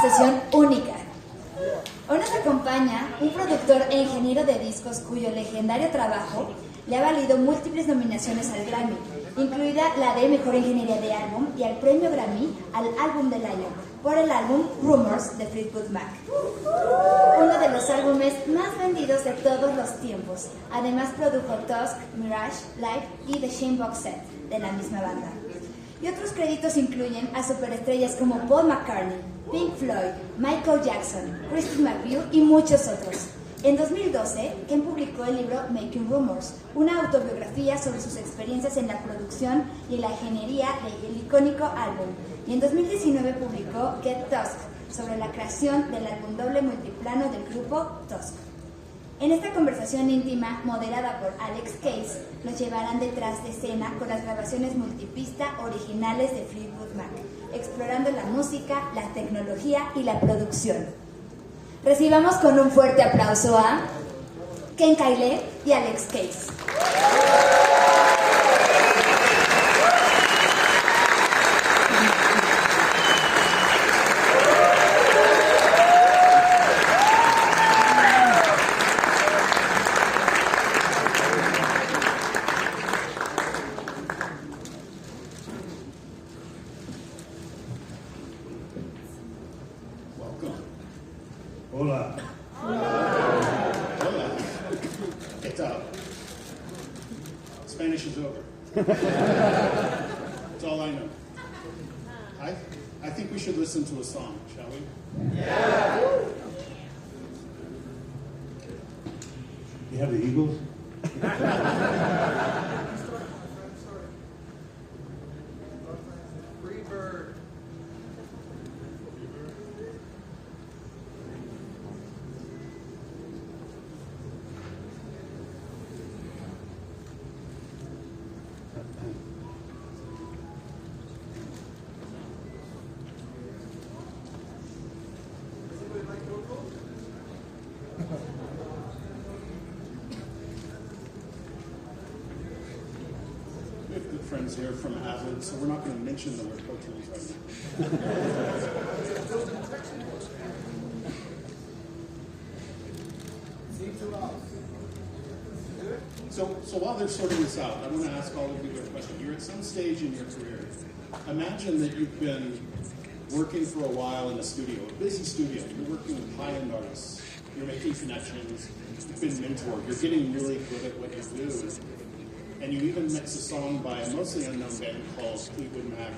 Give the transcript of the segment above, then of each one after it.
expresión única. Hoy nos acompaña un productor e ingeniero de discos cuyo legendario trabajo le ha valido múltiples nominaciones al Grammy, incluida la de Mejor Ingeniería de Álbum y al Premio Grammy al Álbum del Año por el álbum Rumors de Fleetwood Mac. Uno de los álbumes más vendidos de todos los tiempos. Además produjo Tusk, Mirage, Live y The Shame Box Set de la misma banda. Y otros créditos incluyen a superestrellas como Paul McCartney, Pink Floyd, Michael Jackson, Christy McVie y muchos otros. En 2012, Ken publicó el libro Making Rumors, una autobiografía sobre sus experiencias en la producción y en la ingeniería del icónico álbum. Y en 2019 publicó Get Tusk, sobre la creación del álbum doble multiplano del grupo Tusk. En esta conversación íntima, moderada por Alex Case, nos llevarán detrás de escena con las grabaciones multipista originales de Fleetwood Mac, explorando la música, la tecnología y la producción. Recibamos con un fuerte aplauso a Ken Caillat y Alex Case. Hola. Hola. ¿Qué tal? Spanish is over. That's all I know. I think we should listen to a song, shall we? Yeah. You have the Eagles? Free bird. We have good friends here from Avid, so we're not going to mention the word hotels right now. So while they're sorting this out, I want to ask all of you a question. You're at some stage in your career. Imagine that you've been working for a while in a studio, a busy studio. You're working with high-end artists. You're making connections. You've been mentored. You're getting really good at what you do. And you even mix a song by a mostly unknown band called Fleetwood Mac,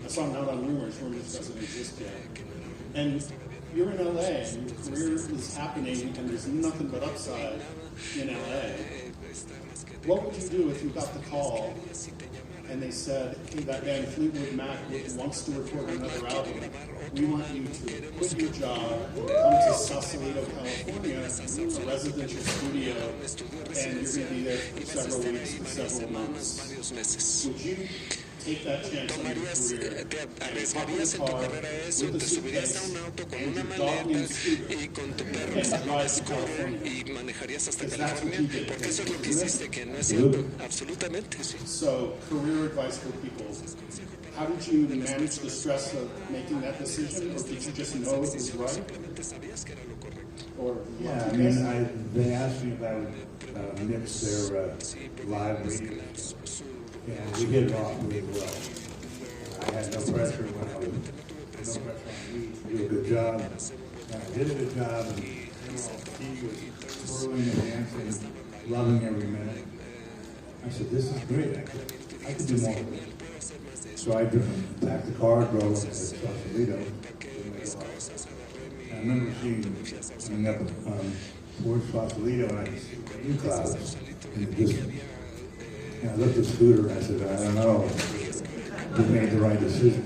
a song not on Rumors. Rumors doesn't exist yet. And you're in LA, and your career is happening, and there's nothing but upside in LA. What would you do if you got the call and they said, hey, that band Fleetwood Mac wants to record another album. We want you to quit your job, come to Sausalito, California, a residential studio, and you're going to be there for several weeks, for several months. Would you take that chance on your career and hop in a car with a suitcase and your dog named Scooter and drive to California? Because that's what you did. So, career advice for people. How did you manage the stress of making that decision, or did you just know it was right? Or Yeah, I mean, they asked me if I would mix their live readings, and we hit it off really well. I had no pressure when I was, no pressure on me to do a good job. And I did a good job, and he was twirling and dancing, loving every minute. I said, this is great, I could do more of this. So I packed the car, drove up to Sausalito. I remember coming up towards Sausalito, and I could see blue clouds in the distance. And I looked at Scooter and I said, I don't know, we made the right decision.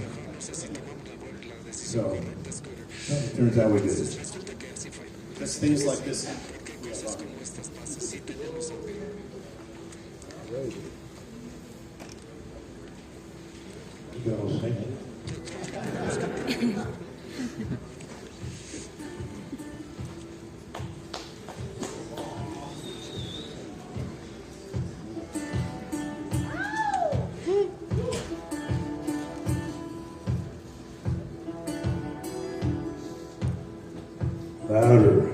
So, it turns out we did it. because things like this happen. You got all singing. Louder.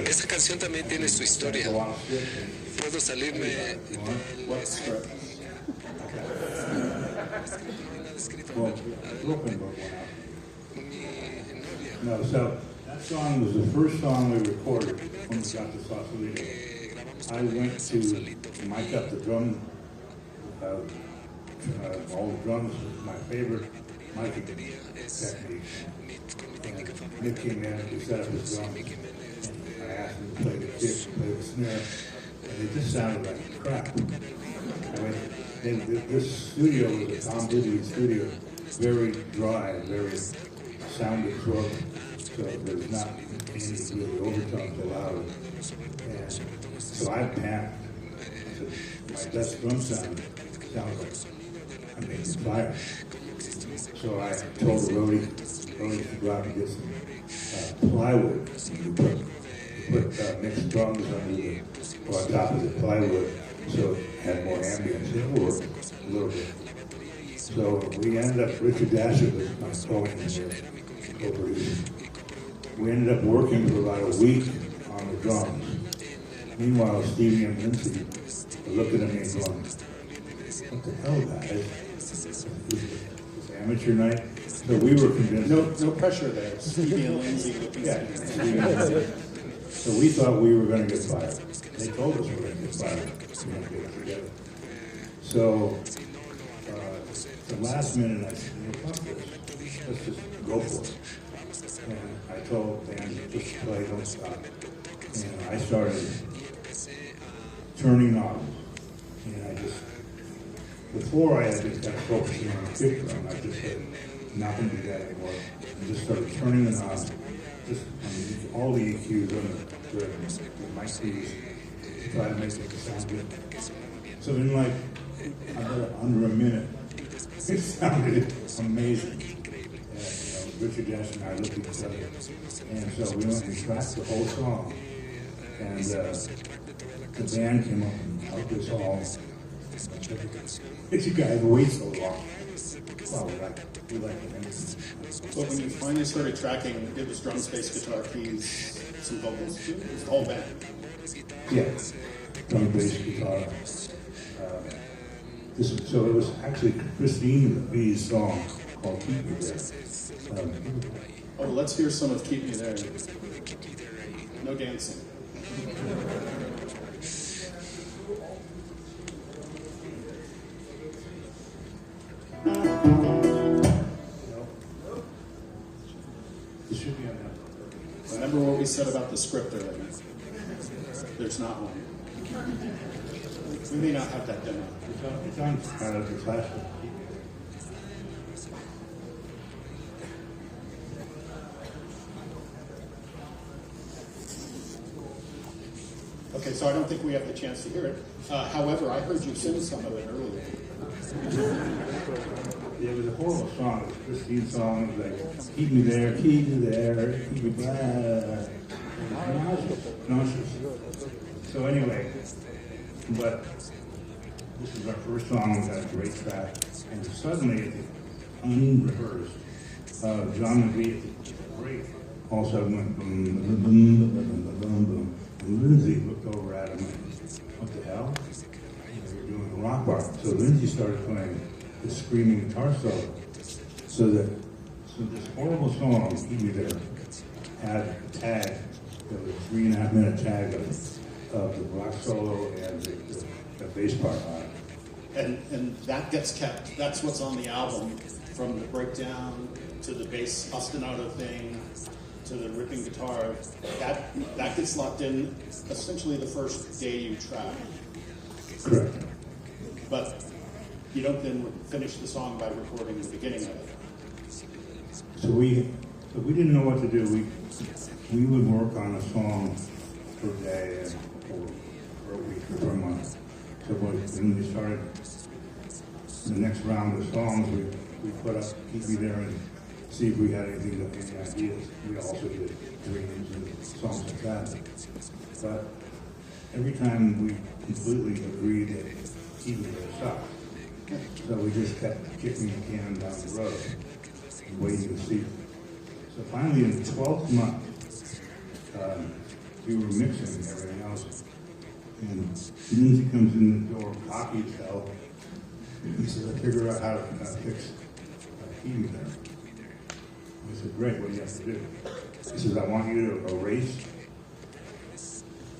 Esta canción también tiene su historia. Puedo salirme de No, so that song was the first song we recorded when we got to Sausalito. I went to mic up the drum, all the drums, my favorite miking technique. Nick came in, we set up his drums, and I asked him to play the kick, play the snare, and they just sounded like crap. I mean, this studio was a Tom Didley studio, very dry, very sound absorbent, so there's not any really overtones allowed. And so I panicked. My best drum sound sounds like I'm making fire. So I told the roadie to go out and get some plywood. We put mixed drums on top of the plywood so it had more ambience. It worked a little bit. So we ended up, Richard Dasher was my co-producer. We ended up working for about a week on the drums. Meanwhile, Stevie and Lindsay were looking at me and going, what the hell, guys? This amateur night? So we were convinced. No pressure there. Stevie and Lindsay looking at you. So we thought we were going to get fired. They told us we were going to get fired. We were going to get it together. So the last minute, I said, fuck this. Let's just go for it. And I told the band, just play, don't stop. And I started turning on. And I just, before I had been kind of focusing on the kick drum, I just said, not going to do that anymore. And just started turning it on. Just, all the EQs on the mic keys to try to make it sound good. So in like, under a minute, it sounded amazing. Richard Dash and I looked at each other, and so we went and tracked the whole song. And the band came up and helped us all. You guys wait so long. Well, we like it. But when you finally started tracking, it was drums, bass, guitar, keys, some vocals too. It was the whole band. Yeah, drum, bass, guitar. So it was actually Christine Lee's song called "Keep Me There." Oh, let's hear some of "Keep Me There." No dancing. It should be on that. Remember what we said about the script earlier? There's not one. We may not have that demo. It's on the flash. Okay, so I don't think we have the chance to hear it. However, I heard you sing some of it earlier. It was a horrible song. It was Christine's song. It was like, keep me there, keep me blah. Nauseous. So anyway, but this is our first song. We got a great track. And suddenly, unrehearsed, John McVie, great, also went boom, boom, boom, boom, boom, boom, boom. And Lindsay looked over at him and what the hell? You're doing a rock part. So Lindsay started playing the screaming guitar solo. So this horrible song, Keep Me There, had a tag, there was a 3.5 minute tag of the rock solo and the bass part on it. And that gets kept. That's what's on the album, from the breakdown to the bass ostinato thing to the ripping guitar. That gets locked in essentially the first day you track. Correct. But you don't then finish the song by recording the beginning of it. So we didn't know what to do. We would work on a song for a day or for a week or for a month. So when we started the next round of songs, we put up Keep Me There and see if we had any ideas. We also did dreams and songs like that. But every time we completely agreed that Keep Me There sucked. So we just kept kicking the can down the road and waiting to see. So finally, in the 12th month, we were mixing everything else. And Lindsay comes in the door, cocky as hell. He says, I figured out how to fix Keep Me There. I said, great, what do you have to do? He says, I want you to erase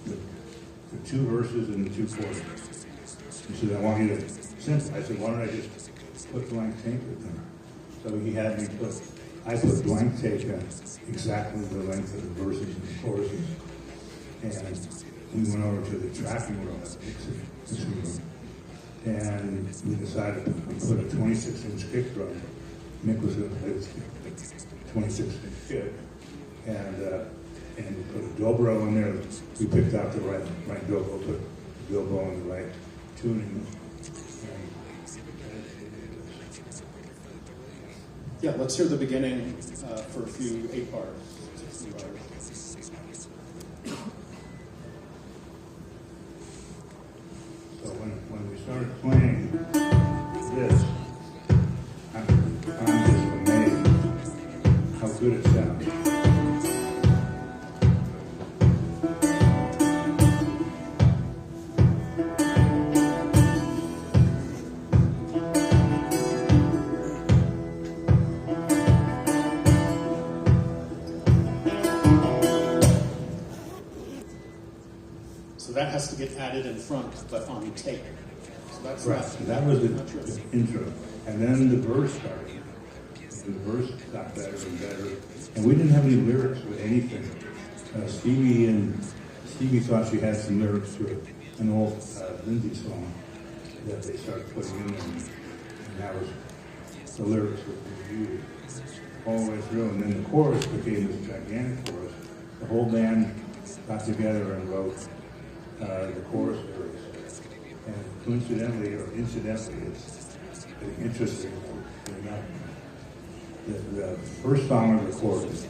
the two verses and the two choruses. He said, I want you to simple. I said, why don't I just put blank tape with them? So he had me I put blank tape in exactly the length of the verses and the choruses. And we went over to the tracking room, and we decided to put a 26-inch kick drum. Mick was going to play this 26-inch kick, and we put a dobro in there. We picked out the right dobro, put the dobro in the right tuning, and Yeah, let's hear the beginning for a few 8 bars, 16 bars. So when we started playing this, I'm just amazed how good it sounds. So that has to get added in front, but on tape. So that's Right, not, so that was not true. the intro. And then the verse started. The verse got better and better. And we didn't have any lyrics or anything. Stevie thought she had some lyrics to an old Lindsay song that they started putting in there. And that was the lyrics that we used all the way through. And then the chorus became this gigantic chorus. The whole band got together and wrote the chorus lyrics. And coincidentally or incidentally, it's interesting. The first song we recorded was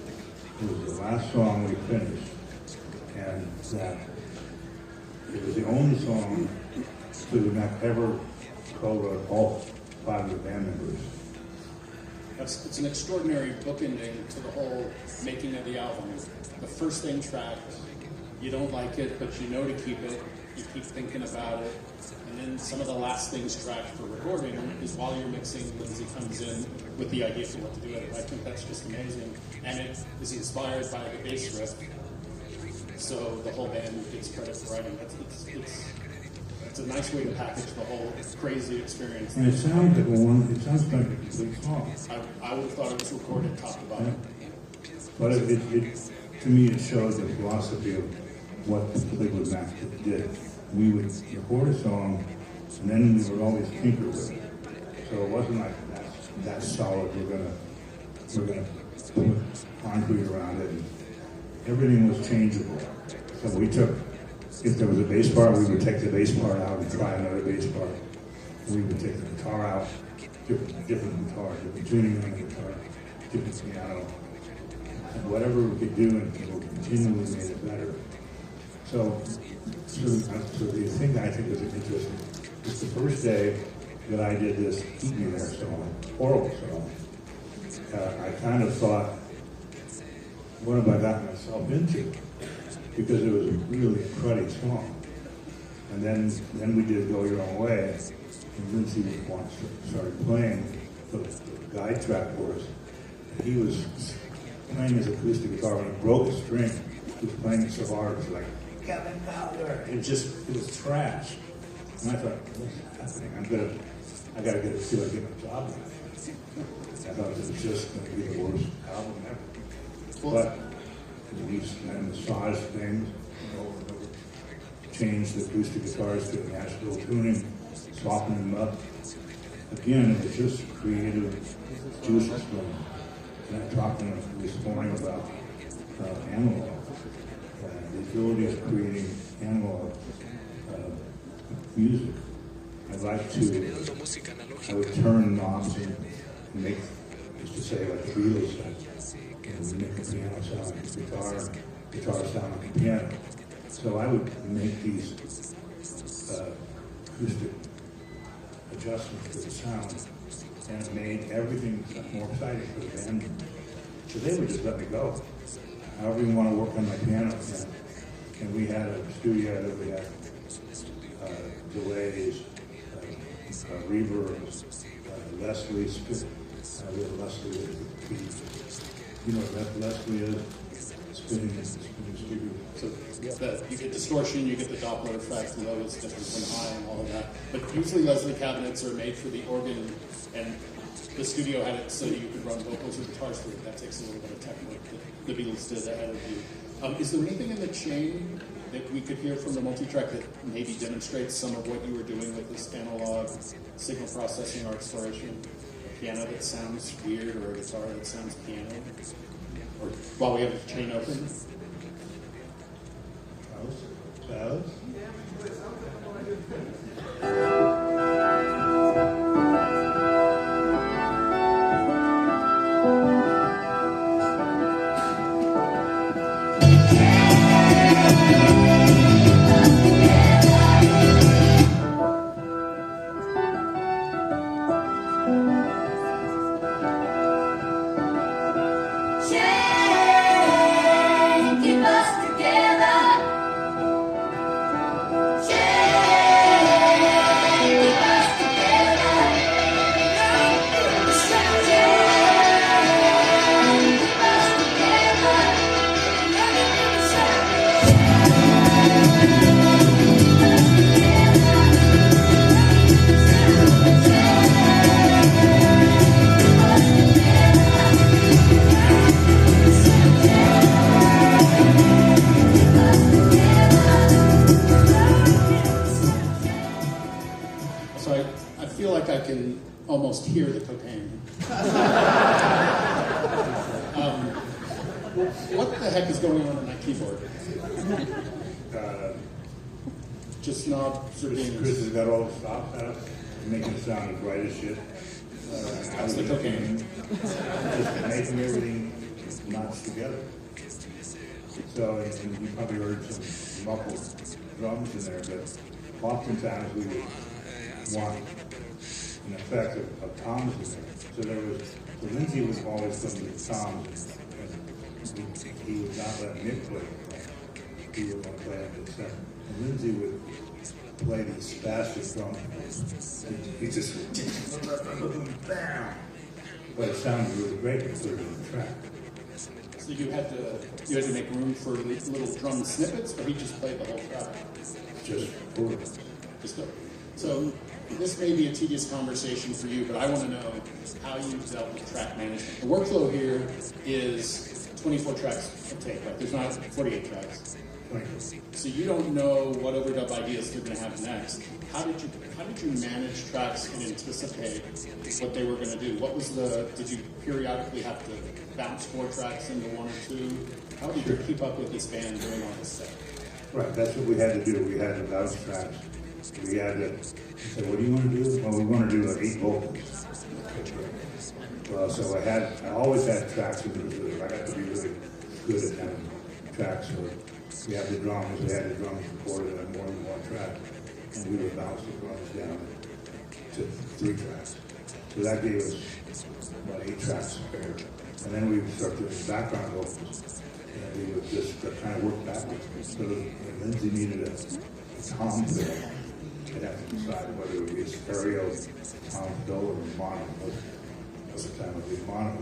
the last song we finished, and that it was the only song Fleetwood Mac ever co-wrote all 5 of the band members. It's an extraordinary bookending to the whole making of the album. The first thing tracked, you don't like it, but you know to keep it. You keep thinking about it. And then some of the last things tracked for recording is while you're mixing, Lindsay comes in with the idea for what to do with it. I think that's just amazing. And it is inspired by the bass riff. So the whole band gets credit for writing. It's a nice way to package the whole crazy experience. And it sounds like a complete song. I would have thought it was recorded top to bottom. But to me, it shows the philosophy of what Fleetwood Mac did. We would record a song, and then we would always tinker with it. So it wasn't like that's solid. We're gonna put concrete around it. And everything was changeable. So we took, if there was a bass part, we would take the bass part out and try another bass part. We would take the guitar out, different guitar, different tuning on the guitar, different piano. And whatever we could do, and we continually made it better. So the thing that I think is interesting is the first day that I did this Keep Me There song, horrible song, I kind of thought, what have I gotten myself into? Because it was a really cruddy song. And then we did Go Your Own Way, and Lindsay started playing the guide track for us. And he was playing his acoustic guitar, and he broke a string. He was playing it so hard, it was like, Kevin Powder. It was trash. And I thought, what's happening? I gotta see if I get my job back. I thought it was just going to be the worst album ever. But we massaged things, changed the acoustic guitars to Nashville tuning, softened them up. Again, it was just creative juices flowing. And I talked this morning about analog. The ability of creating analog music. I would turn knobs and make, just to say, like the Beatles said, make the piano sound like guitar sound like a piano. So I would make these acoustic adjustments to the sound, and it made everything more exciting for the band. So they would just let me go. However you want to work on my piano. And we had a studio that we had delays, reverbs, Leslie, we had Leslie, you know what Leslie is? Spinning studio. So you get distortion, you get the Doppler effect, low is different from high and all of that. But usually Leslie cabinets are made for the organ, and the studio had it so you could run vocals or guitars through it. That takes a little bit of technique that the Beatles did ahead of you. Is there anything in the chain that we could hear from the multi-track that maybe demonstrates some of what you were doing with this analog signal processing or exploration? A piano that sounds weird, or a guitar that sounds piano? Or while we have the chain open? Alice? So I feel like I can almost hear the cocaine. What the heck is going on that keyboard? Just knobs or being... Chris has got all the stops out, making it sound as bright as shit. That's the cocaine. Just making everything knots together. So, and you probably heard some muffled drums in there, but oftentimes we would want an effect of toms in there. So there was, so Lindsay was always putting the toms, and he would not let Nick play. He would want to play it himself. And Lindsay would play these spastic drums. He just bam. But it sounded really great when put it in the track. So you had to make room for little drum snippets, or he just played the whole track? Just for it. So this may be a tedious conversation for you, but I want to know how you dealt with track management. The workflow here is 24 tracks of tape, right? There's not 48 tracks. So you don't know what overdub ideas they're going to have next. How did you manage tracks and anticipate what they were going to do? Did you periodically have to bounce 4 tracks into 1 or 2? How did you keep up with this band doing all this stuff? Right, that's what we had to do. We had to bounce tracks. We had to say, what do you want to do? Well, we want to do 8 vocals. Well, so I always had tracks in the reserve. I got to be really good at having tracks. So we had the drums recorded on more than 1 track, and we would bounce the drums down to 3 tracks. So that gave us about 8 tracks spare. And then we would start doing background vocals, and we would just kind of work backwards. So if Lindsay needed a tom fill, I'd have to decide whether it would be a stereo tom fill or mono. Most of the time it would be mono.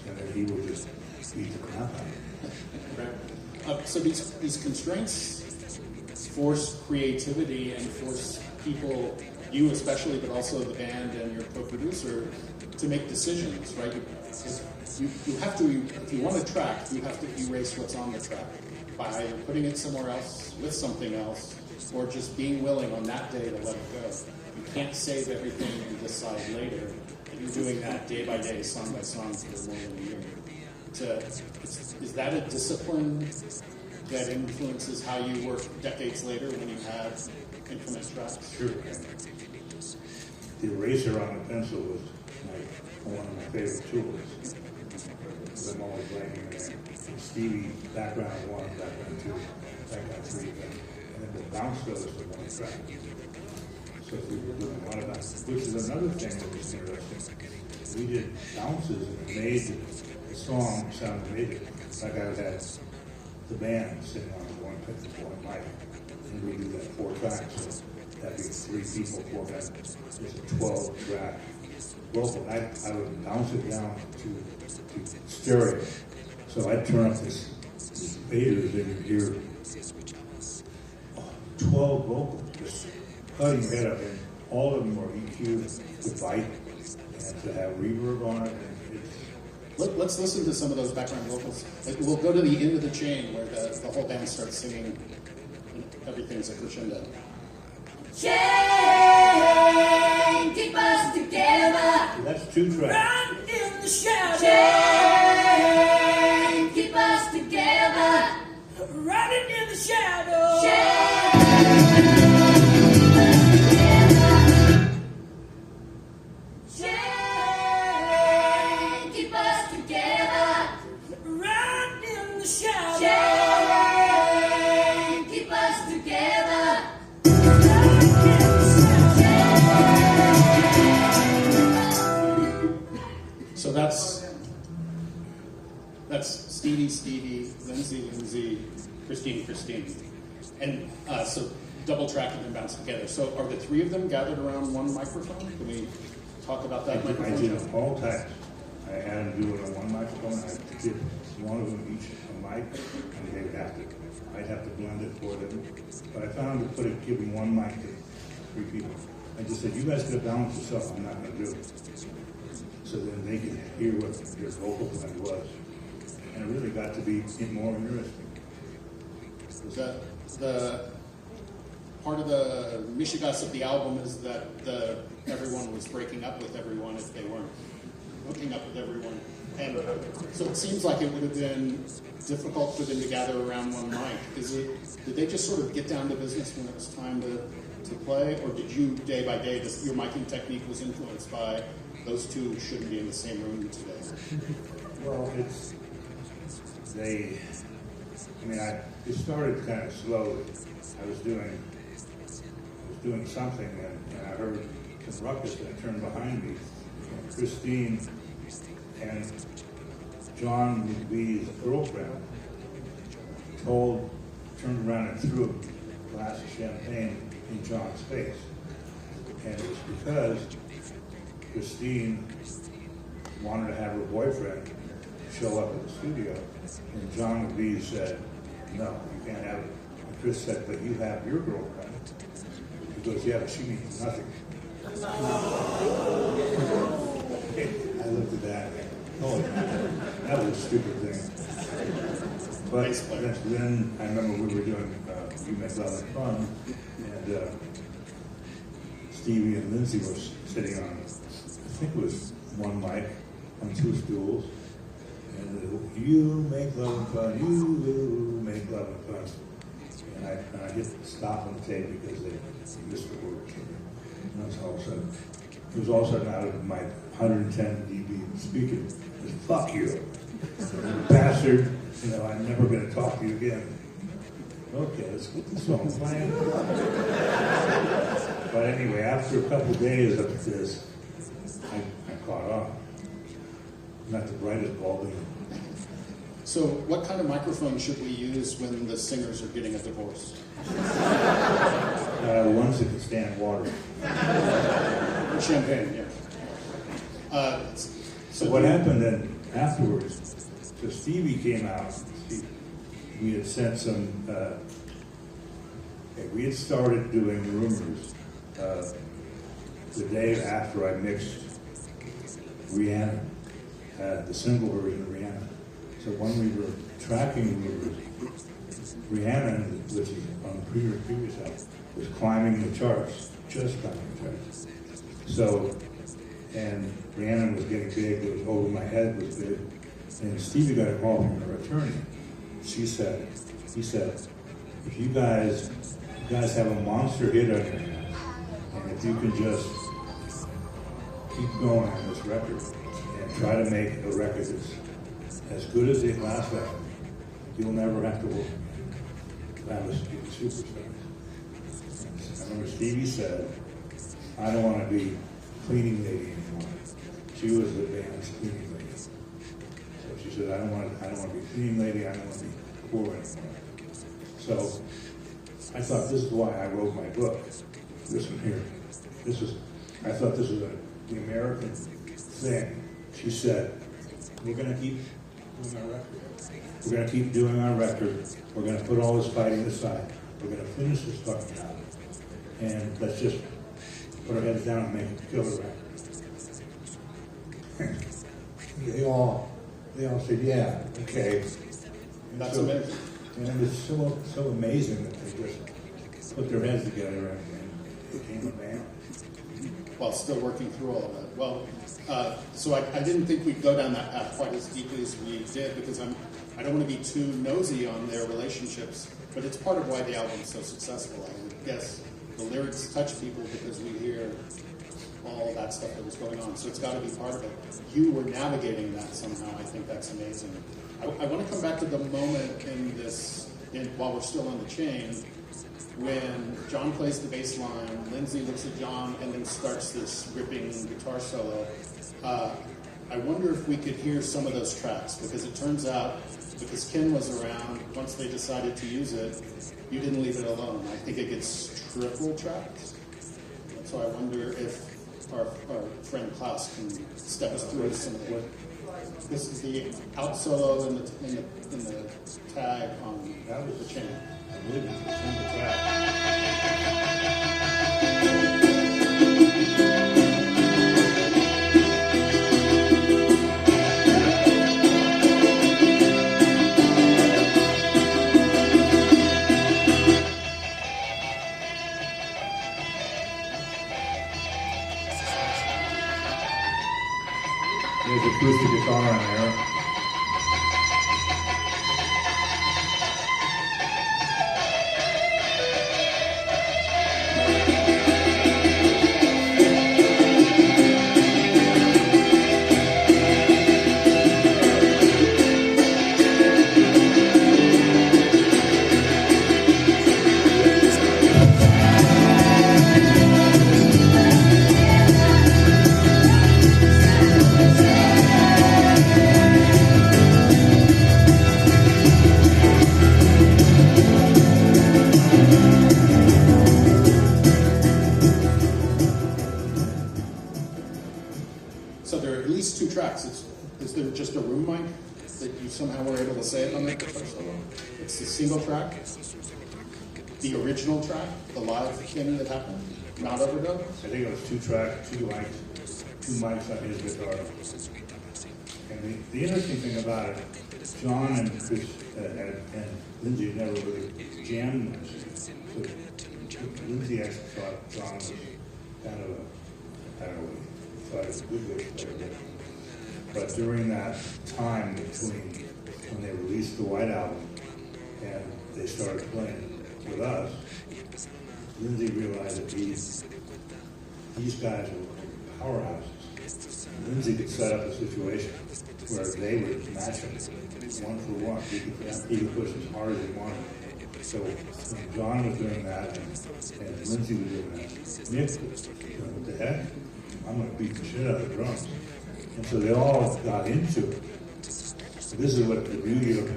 And then he would just beat the crap out of it. Right. So these constraints force creativity and force people, you especially, but also the band and your co-producer, to make decisions, right? You have to, if you want a track, you have to erase what's on the track by either putting it somewhere else with something else, or just being willing on that day to let it go. You can't save everything and decide later. And you're doing that day by day, song by song for more than a year. Is that a discipline that influences how you work decades later when you have infinite tracks? Sure. The eraser on the pencil was one of my favorite tools. I'm always blanking in there. Stevie, background 1, background 2, background 3, and then the bounce goes to 1 track. So we were doing a lot of that, which is another thing that was interesting. We did bounces and made the song sound amazing. Like I had the band sitting on 1 mic, and we do that 4 tracks. So that'd be 3 people, 4 guys. It's a 12-track vocal. I would bounce it down to stereo. So I'd turn up these faders and you hear 12 vocals just cutting your head up, and all of them are EQ'd to bite and to have reverb on it. Let's listen to some of those background vocals. We'll go to the end of the chain where the whole band starts singing and everything's a crescendo. Chain, keep us together. So that's 2 tracks. Run in the shadow. Chain, keep us together. Running in the shadow. Chain, keep us together. Run in the shadow. Chain, keep us together. So that's Stevie, Lindsay, Christine. And so double track and then bounce together. So are the 3 of them gathered around 1 microphone? Can we talk about that I microphone? did it all types. I had them do it on 1 microphone. I did one of them each a mic, and I'd have to blend it for them. But I found to giving 1 mic to 3 people. I just said, you guys could balance yourself. I'm not going to do it. So then they could hear what your vocal blend was. And it really got to be more interesting. The part of the Michigas of the album is that everyone was breaking up with everyone if they weren't hooking up with everyone. And so it seems like it would have been difficult for them to gather around one mic. Did they just sort of get down to business when it was time to play, or did you, day by day, your miking technique was influenced by those two shouldn't be in the same room today? Well, it started kind of slowly. I was doing something, and I heard some ruckus that turned behind me. And Christine and John McVie's girlfriend turned around and threw a glass of champagne in John's face. And it was because Christine wanted to have her boyfriend show up at the studio, and John McVie said, no, you can't have it. And Chris said, but you have your girlfriend. He goes, yeah, but she means nothing. I looked at that. Oh, that was a stupid thing. But then I remember we were doing You Make Love and Fun, and Stevie and Lindsay were sitting on, I think it was one mic on two stools, and you make love and fun, you make love and fun. And I hit stop on the tape because they missed the word. And it was all of a sudden out of my 110 dB speaker. Fuck you, bastard. I'm never going to talk to you again. Okay, let's get this song playing. But anyway, after a couple of days of this, I caught on. Not the brightest bulb in. So what kind of microphone should we use when the singers are getting a divorce? Ones that can stand water. Or champagne, yeah. So what happened then afterwards, so Stevie came out. We had sent some, we had started doing rumors the day after I mixed Rihanna, the single version of Rihanna. So when we were tracking rumors, Rihanna, which is on the previous album, was climbing the charts, just climbing the charts. So, and Rihanna was getting big, it was Over My Head was big, and Stevie got a call from her attorney. He said, if you guys have a monster hit on your hands, and if you can just keep going on this record and try to make a record that's as good as the last record, you'll never have to work again. That was superstar. I remember Stevie said, I don't want to be cleaning lady anymore. She was the band's cleaning lady. So she said, I don't want to be cleaning lady, I don't want to be poor anymore. So I thought this is why I wrote my book. Listen here. I thought this was the American thing. She said, we're going to keep doing our record. We're going to keep doing our record. We're going to put all this fighting aside. We're going to finish this fucking album. And let's just put our heads down and make a killer record. They all said, yeah, okay. That's amazing. And it's so amazing that they just put their heads together and became a band. While still working through all of that. Well, so I didn't think we'd go down that path quite as deeply as we did because I don't want to be too nosy on their relationships, but it's part of why the album's so successful. I would guess the lyrics touch people because we hear all that stuff that was going on, so it's got to be part of it. You were navigating that somehow. I think that's amazing. I want to come back to the moment while we're still on the chain, when John plays the bass line, Lindsay looks at John and then starts this ripping guitar solo. I wonder if we could hear some of those tracks, because it turns out, because Ken was around, once they decided to use it, you didn't leave it alone. I think it gets triple tracked. So I wonder if our friend Klaus can step us through some of it. This is the out solo in the tag on the chain. I believe it's the single track. There's acoustic guitar on there. So there are at least two tracks. Is there just a room mic that you somehow were able to say it on the guitar solo? It's the single track, the original track, the live thing that happened, not overdub? I think it was two tracks, two mics on his guitar. And the interesting thing about it, John and Chris and Lindsay never really jammed much. So Lindsay actually thought John was kind of a, I don't know, thought it was a good bass player. But during that time between when they released the White Album and they started playing with us, Lindsay realized that these guys were powerhouses. Lindsay could set up a situation where they would match him one for one. He could push as hard as he wanted. So when John was doing that and Lindsay was doing that, Nick was going, what the heck? I'm going to beat the shit out of the drums. And so they all got into it. This is what the beauty of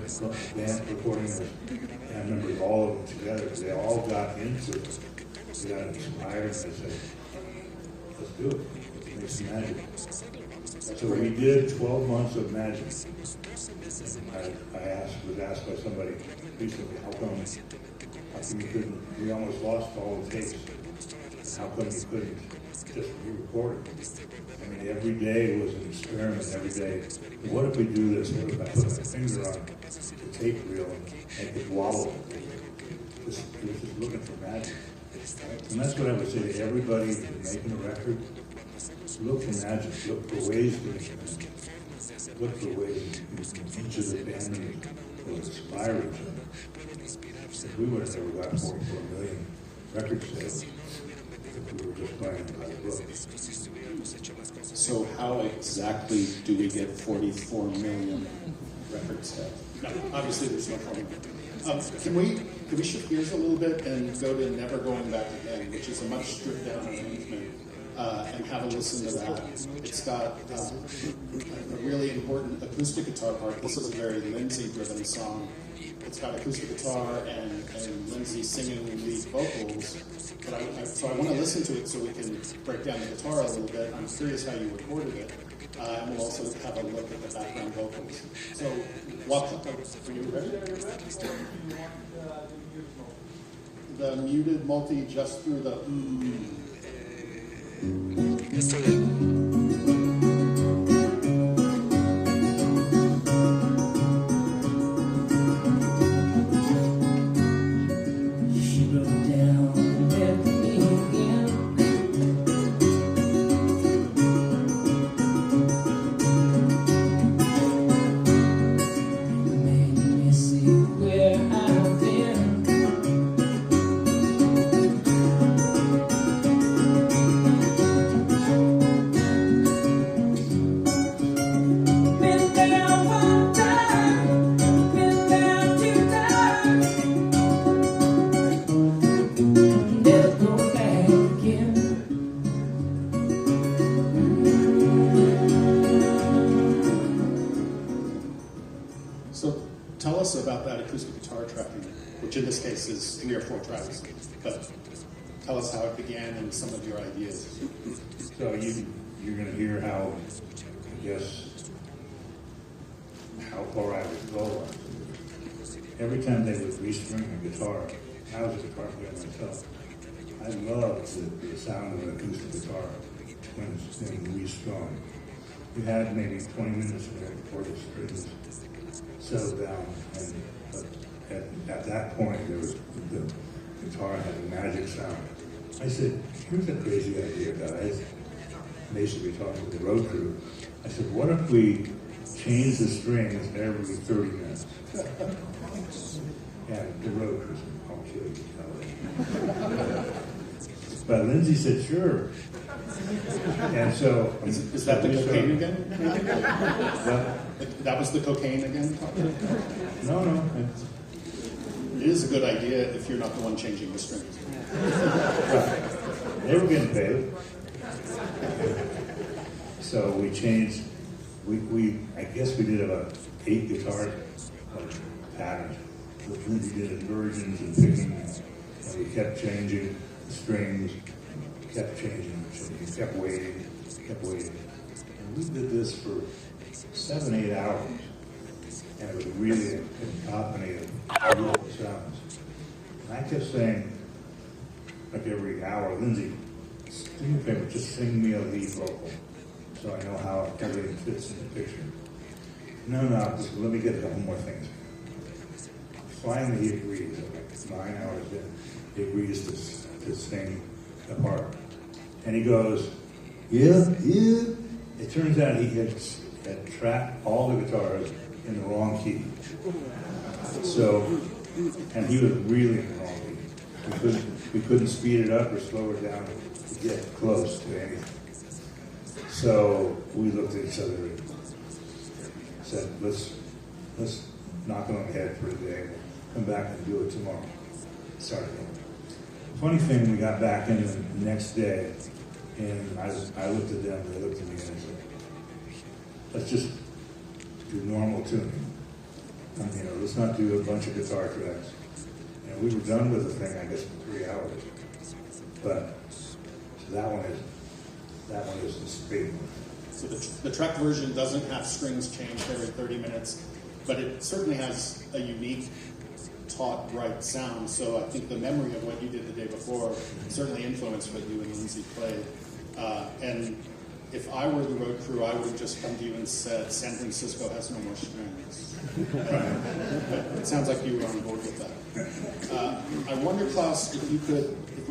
band recording is. And I remember all of them together. They all got into it. They got inspired and they said, let's do it. Make some magic. So we did 12 months of magic. And I was asked by somebody recently, how come you couldn't, we almost lost all the tapes. How come you couldn't just re-record it? I mean, every day was an experiment, every day. What if we do this? What if I put my finger on the tape reel and make it wobble? Just looking for magic. And that's what I would say to everybody who's making a record. Look for magic. Look for ways to make magic. Look for ways each of the band members will inspire each other. If we would have never got 44 million record sales if we were just playing by the book. So how exactly do we get 44 million record sales? No, obviously there's no formula. Can we shift gears a little bit and go to Never Going Back Again, which is a much stripped down arrangement, and have a listen to that. It's got a really important acoustic guitar part. This is a very Lindsay-driven song. It's got acoustic guitar and Lindsay singing lead vocals. But so I want to listen to it so we can break down the guitar a little bit. I'm curious how you recorded it. And we'll also have a look at the background vocals. So, are you ready? The muted multi just through the about that acoustic guitar tracking, which in this case is 3 or 4 tracks. But tell us how it began and some of your ideas. So you're going to hear how, I guess, how far I would go. Every time they would restring a guitar, I was a guitar player myself. I loved the sound of an acoustic guitar when it's restrung. We had maybe 20 minutes before the strings settled down, and at that point, the guitar had a magic sound. I said, here's a crazy idea, guys. basically talking to the road crew. I said, what if we change the strings every 30 minutes? And the road crew said, I'll kill you. But Lindsay said, sure. And so... Is that the cocaine again? What? That was the cocaine again? No. It is a good idea if you're not the one changing the strings. Right. They were getting paid. So we changed, I guess we did about 8 guitar patterns. Lindsay did inversions and picking, and we kept changing the strings, kept changing, kept waiting. And we did this for 7-8 hours. And it was really a cacophony of beautiful sounds. And I kept saying, like every hour, Lindsay, do me a favor, just sing me a lead vocal so I know how everything fits in the picture. No, just let me get a couple more things. Finally, he agrees. Like 9 hours in, he agrees to sing the part. And he goes, yeah. It turns out he had tracked all the guitars in the wrong key. So, and he was really in the wrong key. We couldn't speed it up or slow it down to get close to anything. So we looked at each other and said, let's knock it on the head for a day and come back and do it tomorrow. Sorry. Funny thing, we got back in the next day, and I looked at them, they looked at me, and I said, let's just do normal tuning. Let's not do a bunch of guitar tracks. And we were done with the thing, I guess, in 3 hours. But so that one is the speed one. So the track version doesn't have strings changed every 30 minutes, but it certainly has a unique taught right sound. So I think the memory of what you did the day before certainly influenced what you and Lindsay played. And if I were the road crew, I would have just come to you and said, San Francisco has no more strings. But it sounds like you were on board with that. I wonder, Klaus, if we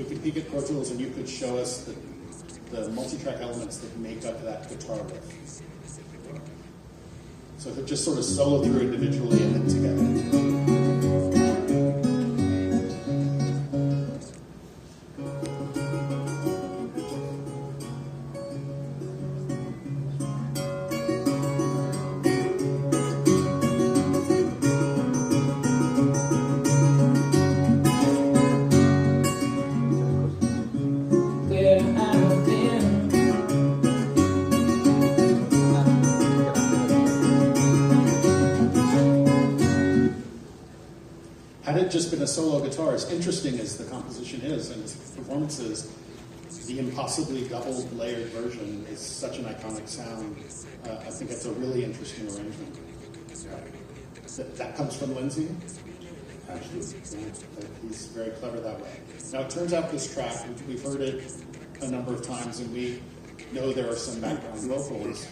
could peek at Pro Tools and you could show us the multi-track elements that make up that guitar riff. So if it just sort of solo through individually and then together. Just been a solo guitar, as interesting as the composition is and as the performance is, the impossibly double layered version is such an iconic sound. I think it's a really interesting arrangement. That comes from Lindsay? Absolutely. Yeah, he's very clever that way. Now it turns out this track, we've heard it a number of times and we know there are some background vocals.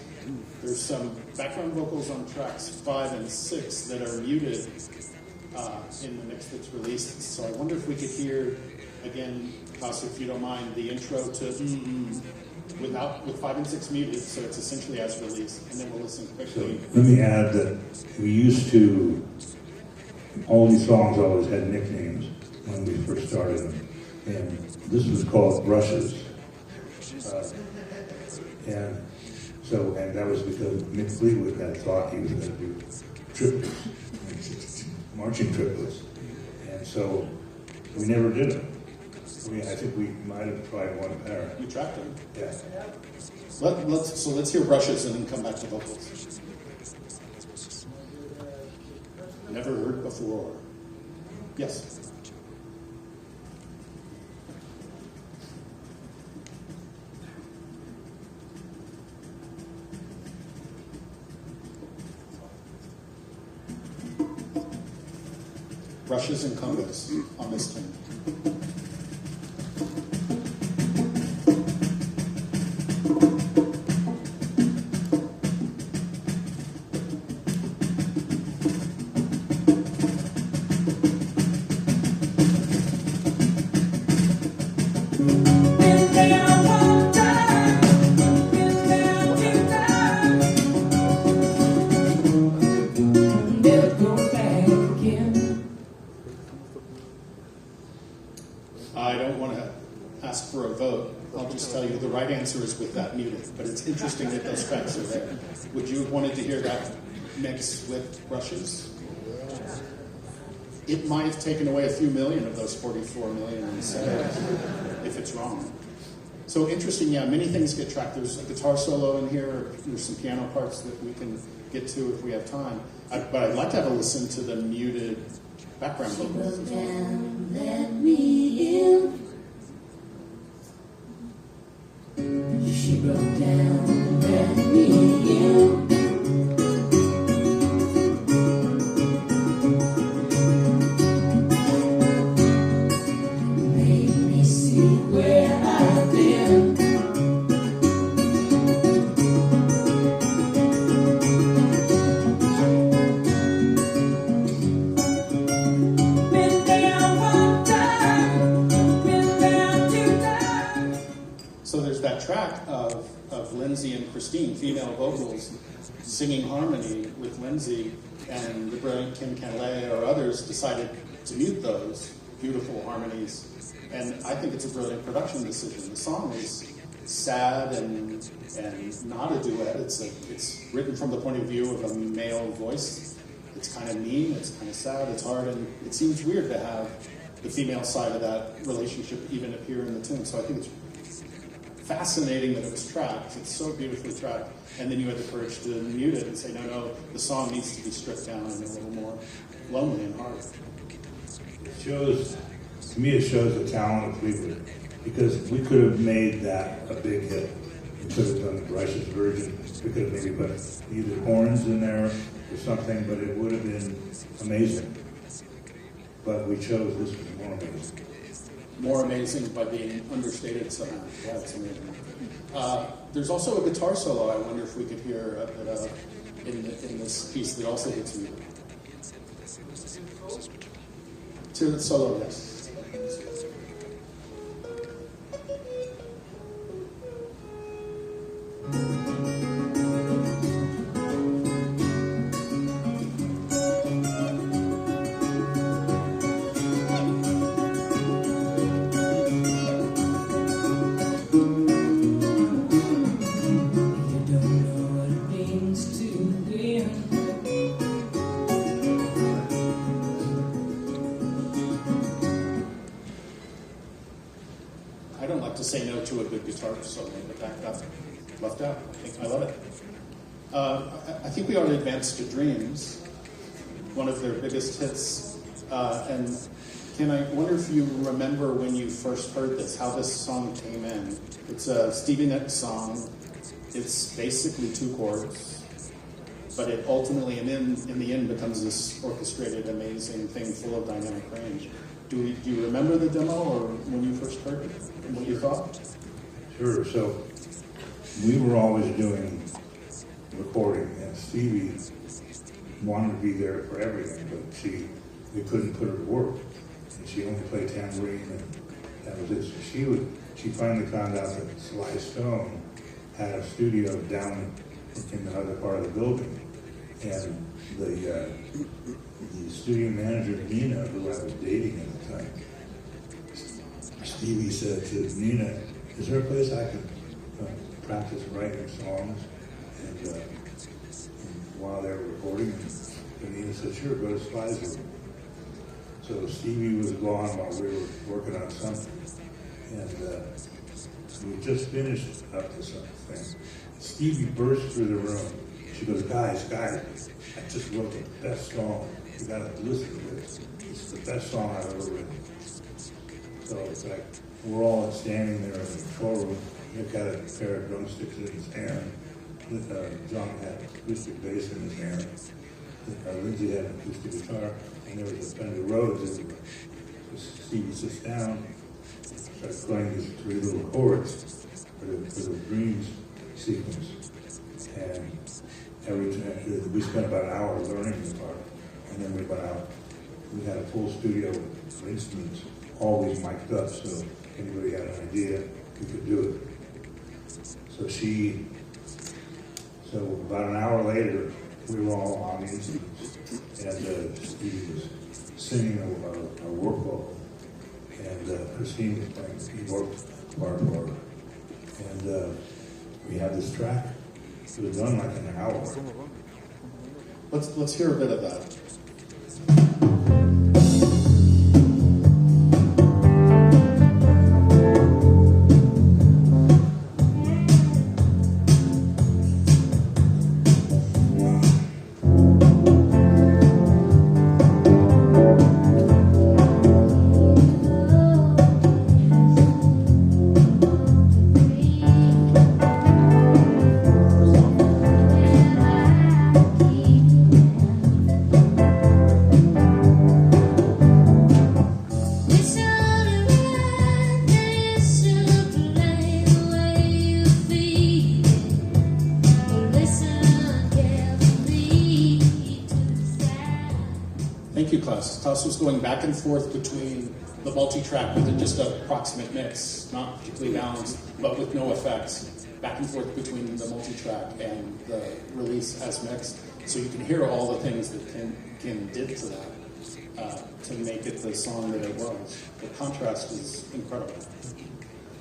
There's some background vocals on tracks 5 and 6 that are muted in the mix that's released. So I wonder if we could hear, again, Klaus, if you don't mind, the intro to with 5 and 6 muted, so it's essentially as released, and then we'll listen quickly. So let me add that we used to, all these songs always had nicknames when we first started them, and this was called Brushes. And that was because Mick Fleetwood had thought he was going to do triplets, marching triplets, and so we never did them. I think we might have tried one pair. You tracked them? Yeah. Let's hear Brushes and then come back to vocals. Never heard before. Yes. Brushes and congas on this tune. tell you the right answer is with that muted, but it's interesting that those tracks are there. Would you have wanted to hear that mix with brushes? It might have taken away a few million of those 44 million in sales if it's wrong. So interesting, yeah, many things get tracked. There's a guitar solo in here, there's some piano parts that we can get to if we have time. But I'd like to have a listen to the muted background vocals as well. Let me in. She broke down, let me in. Made me see where I've been. Been down one time, been down two times. So there's that track of Lindsay and Christine, female vocals, singing harmony with Lindsay, and the brilliant Kim Caillat or others decided to mute those beautiful harmonies. And I think it's a brilliant production decision. The song is sad and not a duet. It's written from the point of view of a male voice. It's kind of mean, it's kind of sad, it's hard, and it seems weird to have the female side of that relationship even appear in the tune. So I think it's fascinating that it was tracked. It's so beautifully tracked. And then you had the courage to mute it and say, no, the song needs to be stripped down and a little more lonely and hard. To me, it shows the talent of Fleetwood, because we could have made that a big hit. We could have done the Brushes version. We could have maybe put either horns in there or something, but it would have been amazing. But we chose this one more amazing. More amazing by being understated somehow. Yeah, it's amazing. There's also a guitar solo I wonder if we could hear in this piece that also gets me. To the solo, yes. Say no to a good guitar solo, but that got left out. I love it. I think we ought to advance to Dreams, one of their biggest hits. And Ken, I wonder if you remember when you first heard this, how this song came in. It's a Stevie Nicks song. It's basically 2 chords, but it ultimately, in the end, becomes this orchestrated, amazing thing full of dynamic range. Do you remember the demo, or when you first heard it, and what you thought? Sure. So we were always doing recording, and Stevie wanted to be there for everything, but we couldn't put her to work, and she only played tambourine, and that was it. So she finally found out that Sly Stone had a studio down in another part of the building, and the studio manager, Nina, who I was dating at the time, Stevie said to Nina, is there a place I can practice writing songs? And while they were recording, and Nina said, sure, go to Sly's room. So Stevie was gone while we were working on something. And we just finished up to something. Stevie burst through the room. She goes, guys, I just wrote the best song. You gotta listen to this. It's the best song I've ever written. So it's like, we're all standing there in the control room. Nick had a pair of drumsticks in his hand. John had acoustic bass in his hand. Lindsay had an acoustic guitar. And there was a Fender Rhodes. And Stevie sits down, starts playing these 3 little chords for the Dreams sequence. And every time, we spent about an hour learning the part. And then we went out. We had a full studio of instruments, always mic'd up, so anybody had an idea, we could do it. So about an hour later, we were all on the instruments, and Stevie was singing a work vocal, and Christine was playing the keyboard part for her. we had this track. It was done like an hour. Let's hear a bit of that. Thank you, Klaus. Klaus was going back and forth between the multi-track with just an approximate mix, not particularly balanced, but with no effects. Back and forth between the multi-track and the release as mixed. So you can hear all the things that Ken did to that to make it the song that it was. The contrast is incredible.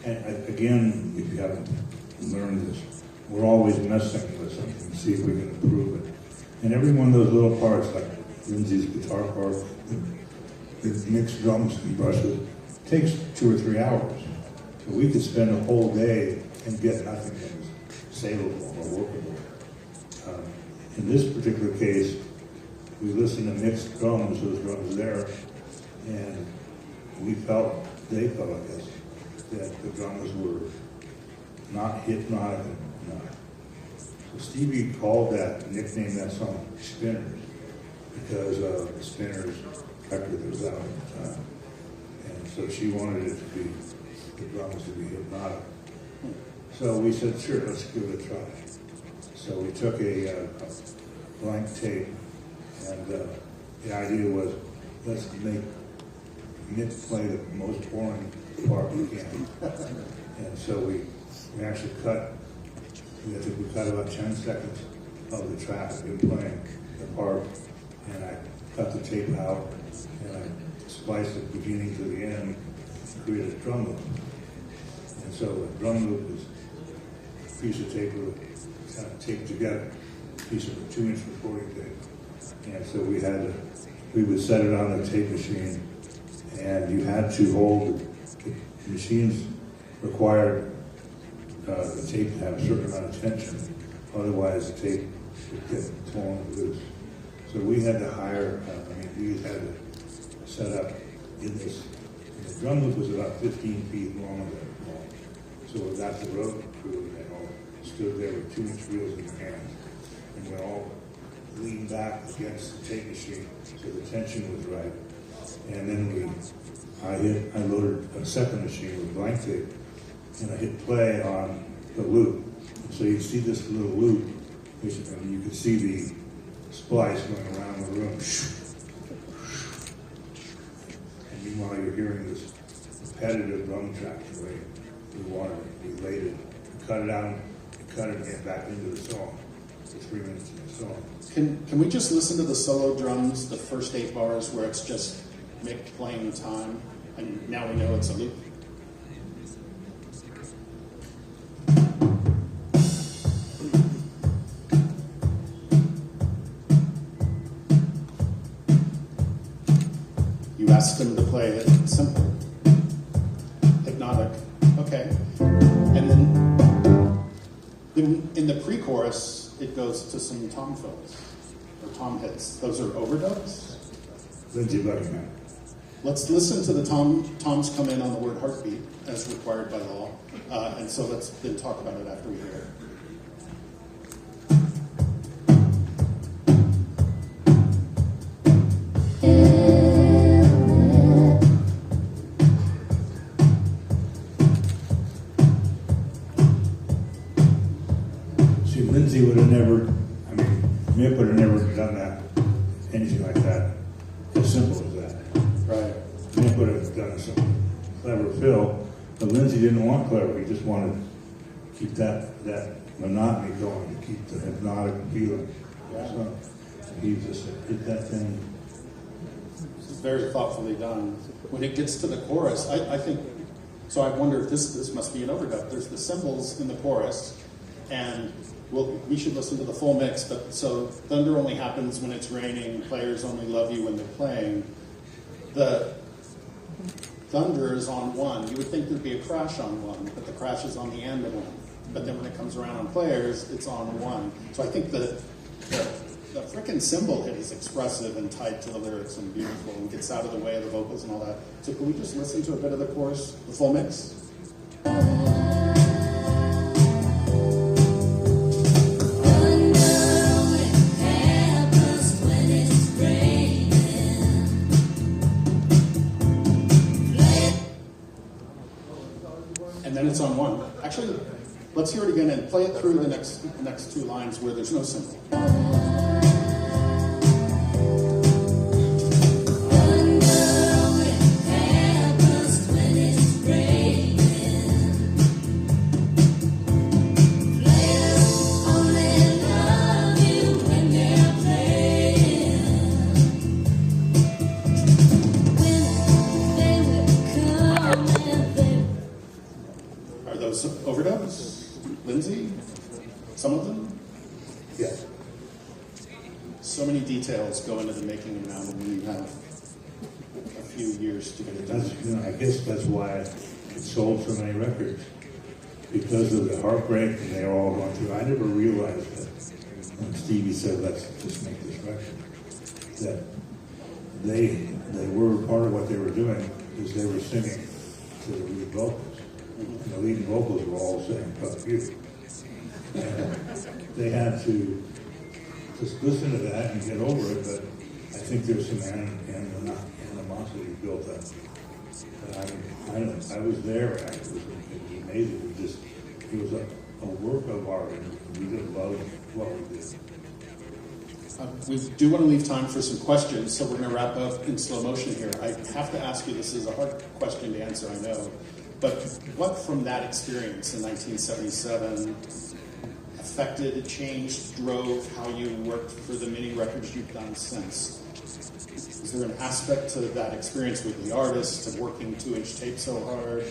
And again, if you haven't learned this, we're always messing with something to see if we can improve it. And every one of those little parts, like Lindsay's guitar part, the mixed drums and brushes, takes 2 or 3 hours. So we could spend a whole day and get nothing that was saleable or workable. In this particular case, we listened to mixed drums, those drums there, and they felt, I guess, that the drums were not hypnotic enough. So Stevie nicknamed that song Spinners, because the Spinners record that was out at the time. And so she wanted it to be, the drums to be hypnotic. So we said, sure, let's give it a try. So we took a blank tape, and the idea was, let's make Nick play the most boring part we can. And so we actually cut, I think we cut about 10 seconds of the track of him playing the part, and I cut the tape out, and I spliced the beginning to the end, and created a drum loop. And so the drum loop is a piece of tape kind of taped together, a piece of a 2-inch recording tape. And so we would set it on the tape machine, and you had to hold, the machines required the tape to have a certain amount of tension, otherwise the tape would get torn loose. So we had to hire, we had to set up in this, the drum loop was about 15 feet long at that point. So we got the road crew, and they all stood there with 2-inch reels in their hands, and we all leaned back against the tape machine so the tension was right. And then I loaded a second machine with blank tape, and I hit play on the loop. So you see this little loop, and you can see the splice going around the room. And meanwhile, you're hearing this repetitive drum track the way we wanted it. We laid it, we cut it out, we cut it and get back into the song. For 3 minutes in the song. Can we just listen to the solo drums, the first 8 bars where it's just Mick playing time, and now we know it's a loop? You asked him to play it simple, hypnotic, okay. And then in the pre-chorus, it goes to some tom fills, or tom hits. Those are overdubs? Lindsay Buckingham. Let's listen to the toms come in on the word heartbeat, as required by law. And so let's then talk about it after we hear it. See, Lindsay would have never, Mick would have never done that, anything like that, as simple as that. Right. Mick would have done some clever fill, but Lindsay didn't want clever. He just wanted to keep that monotony going, to keep the hypnotic feeling. Yeah. So he just hit that thing. It's very thoughtfully done. When it gets to the chorus, I think So I wonder if this must be an overdub. There's the cymbals in the chorus, and we should listen to the full mix. But so thunder only happens when it's raining. Players only love you when they're playing. The thunder is on one. You would think there'd be a crash on one, but the crash is on the end of one. But then when it comes around on players, it's on one. So I think the frickin' cymbal hit is expressive and tied to the lyrics and beautiful and gets out of the way of the vocals and all that. So can we just listen to a bit of the chorus, the full mix? And then it's on one. Actually, let's hear it again and play it through the next two lines where there's no cymbal. Are those overdubs, Lindsay? Some of them? Yeah. So many details go into the making of an album when you have a few years to get it done. I guess that's why it sold so many records. Because of the heartbreak and they were all going through. I never realized that when Stevie said, let's just make this record, that they were part of what they were doing is they were singing to the lead vocals. And the lead vocals were all saying, fuck you. And they had to just listen to that and get over it, but I think there's some animosity built up. But I was there, and it was amazing. It was a work of art, and we just loved what we did. We do want to leave time for some questions, so we're going to wrap up in slow motion here. I have to ask you, this is a hard question to answer, I know, but what from that experience in 1977 affected, changed, drove how you worked for the many records you've done since? Is there an aspect to that experience with the artist, to working 2-inch tape so hard,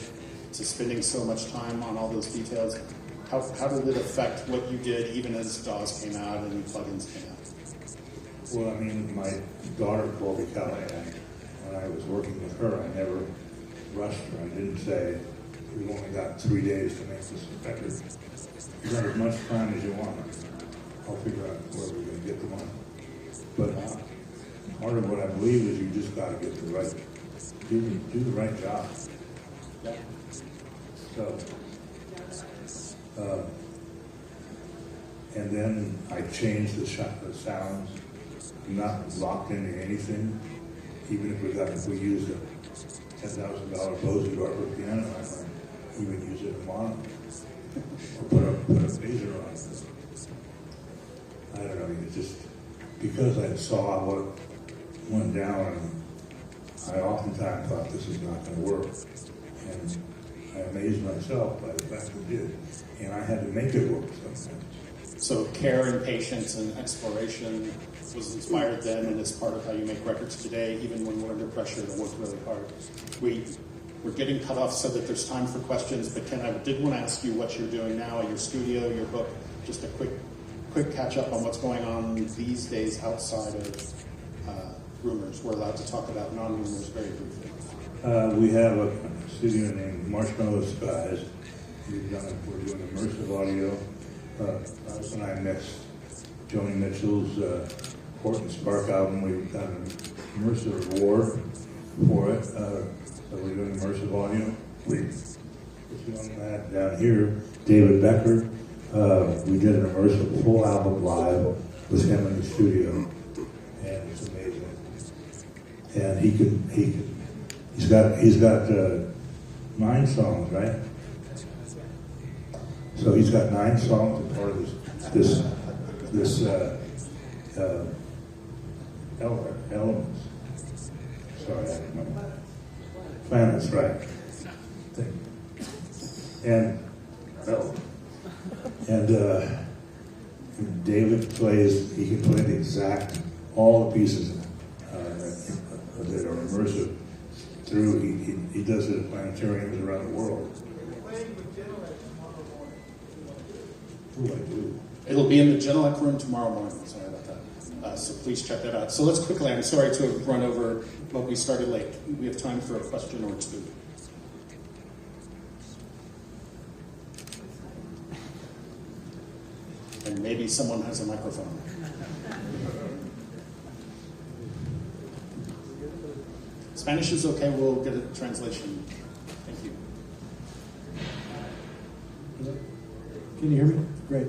to spending so much time on all those details? How did it affect what you did even as DAWs came out and plugins came out? Well, I mean, my daughter called me Caillat, and when I was working with her, I never rushed her. I didn't say, we've only got 3 days to make this record. You got as much time as you want. I'll figure out where we're going to get the money. But part of what I believe is you just got to get the right, do the right job. Yeah. So, and then I changed the sounds. I'm not locked into anything. Even if we used a $10,000 Bose Garber piano, I might even use it in mono. Or put a phaser on it. I don't know, it's just because I saw what went down, and I oftentimes thought this is not going to work. And I amazed myself by the fact it did. And I had to make it work sometimes. So care and patience and exploration was inspired then, and is part of how you make records today, even when we're under pressure to work really hard. We're getting cut off so that there's time for questions, but Ken, I did want to ask you what you're doing now at your studio, your book, just a quick catch up on what's going on these days outside of rumors. We're allowed to talk about non-rumors very briefly. We have a studio named Marshmallow Skies. We're doing immersive audio. Alice and I mixed Joni Mitchell's Port and Spark album. We've done an immersive award for it. So we're doing immersive audio. We're doing that down here. David Becker. We did an immersive full album live with him in the studio, and it's amazing. And he's got 9 songs, right? So he's got 9 songs as part of this elements. Sorry, I don't remember. Planets, right? And David he can play the exact, all the pieces that are immersive through. He does it at planetariums around the world. Ooh, I do. It'll be in the Genelec room tomorrow morning. Sorry about that. So please check that out. So let's quickly, I'm sorry to have run over, but we started late. We have time for a question or two. And maybe someone has a microphone. Spanish is okay, we'll get a translation. Thank you. Can you hear me? Great.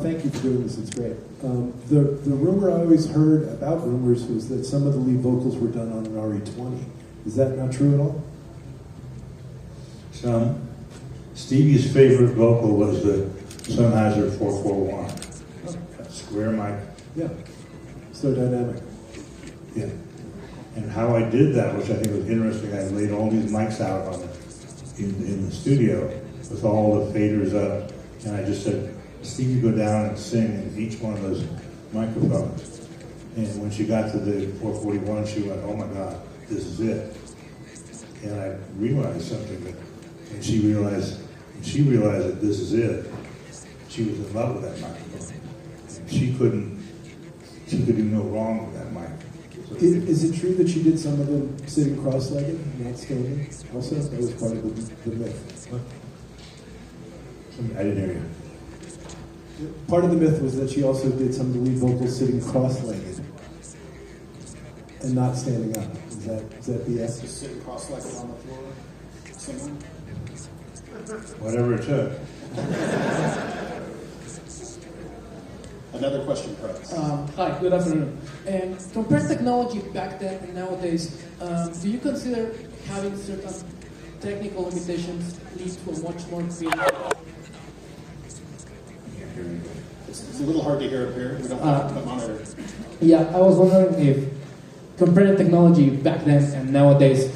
Thank you for doing this. It's great. The rumor I always heard about rumors was that some of the lead vocals were done on an RE20. Is that not true at all? Some. Stevie's favorite vocal was the Sennheiser 441. That square mic. Yeah. So dynamic. Yeah. And how I did that, which I think was interesting, I laid all these mics out on in the studio with all the faders up, and I just said, Stevie, go down and sing in each one of those microphones. And when she got to the 441, she went, oh my God, this is it. And I realized something, and she realized that this is it. She was in love with that microphone. And she could do no wrong with that mic. So Is it true that she did some of them sitting cross-legged, not standing? Also, that was part of the myth. I didn't hear you. Part of the myth was that she also did some of the lead vocals sitting cross-legged and not standing up. Is that BS? Just sitting cross-legged on the floor, singing. Whatever it took. Another question, perhaps. Hi, good afternoon. Compare technology back then and nowadays. Do you consider having certain technical limitations lead to a much more creative? It's a little hard to hear up here. We don't have the monitor. Yeah, I was wondering if comparing technology back then and nowadays,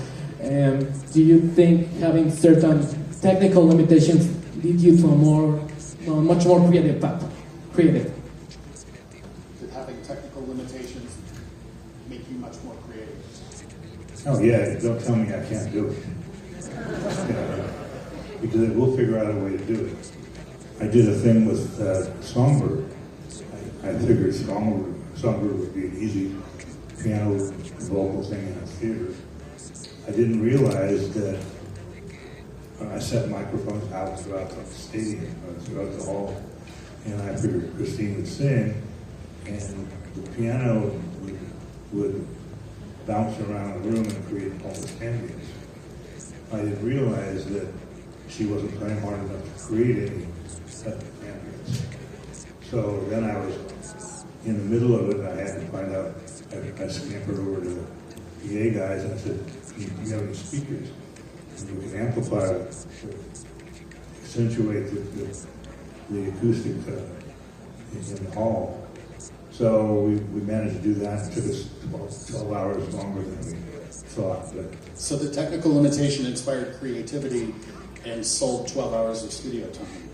do you think having certain technical limitations lead you to a much more creative path? Creative. Did having technical limitations make you much more creative? Oh yeah, don't tell me I can't do it. Because we'll figure out a way to do it. I did a thing with Songbird. I figured Songbird would be an easy piano vocal thing in a theater. I didn't realize that I set microphones out throughout the stadium, throughout the hall, and I figured Christine would sing, and the piano would bounce around the room and create almost ambience. I didn't realize that she wasn't playing hard enough to create any ambience. So then I was in the middle of it, and I had to find out. I scampered over to the PA guys and I said, "Do you have any speakers? And you can amplify it to accentuate the acoustic in the hall." So we managed to do that. It took us 12 hours longer than we thought. But So the technical limitation inspired creativity and sold 12 hours of studio time.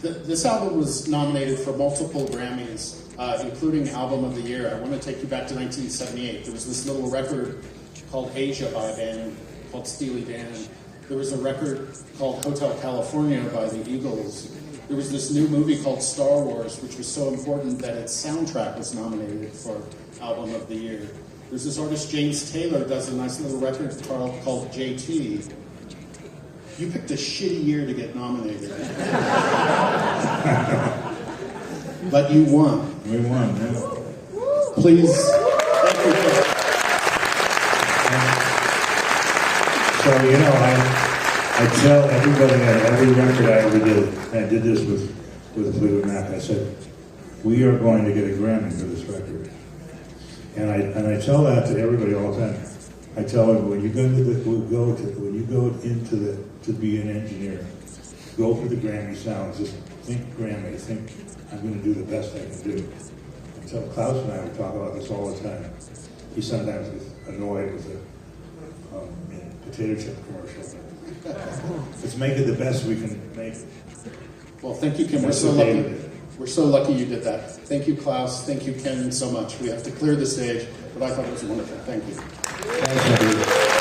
This album was nominated for multiple Grammys, including Album of the Year. I want to take you back to 1978. There was this little record called Asia by a band called Steely Dan. There was a record called Hotel California by the Eagles. There was this new movie called Star Wars, which was so important that its soundtrack was nominated for Album of the Year. There's this artist, James Taylor, does a nice little record called JT. You picked a shitty year to get nominated. But you won. we won. Yeah. Please, thank you. So, you know, I tell everybody at every record I ever did, and I did this with Fleetwood Mac, I said, we are going to get a Grammy for this record. And I tell that to everybody all the time. I tell them, when you go to be an engineer, go for the Grammy sounds. Just think Grammy. Think I'm going to do the best I can do. I tell Klaus and I would talk about this all the time. He sometimes gets annoyed with the potato chip commercial. Let's make it the best we can make it. Well, thank you, Ken. We're That's so what lucky. David did. We're so lucky you did that. Thank you, Klaus. Thank you, Ken, so much. We have to clear the stage, but I thought it was wonderful. Thank you. Thanks, everybody.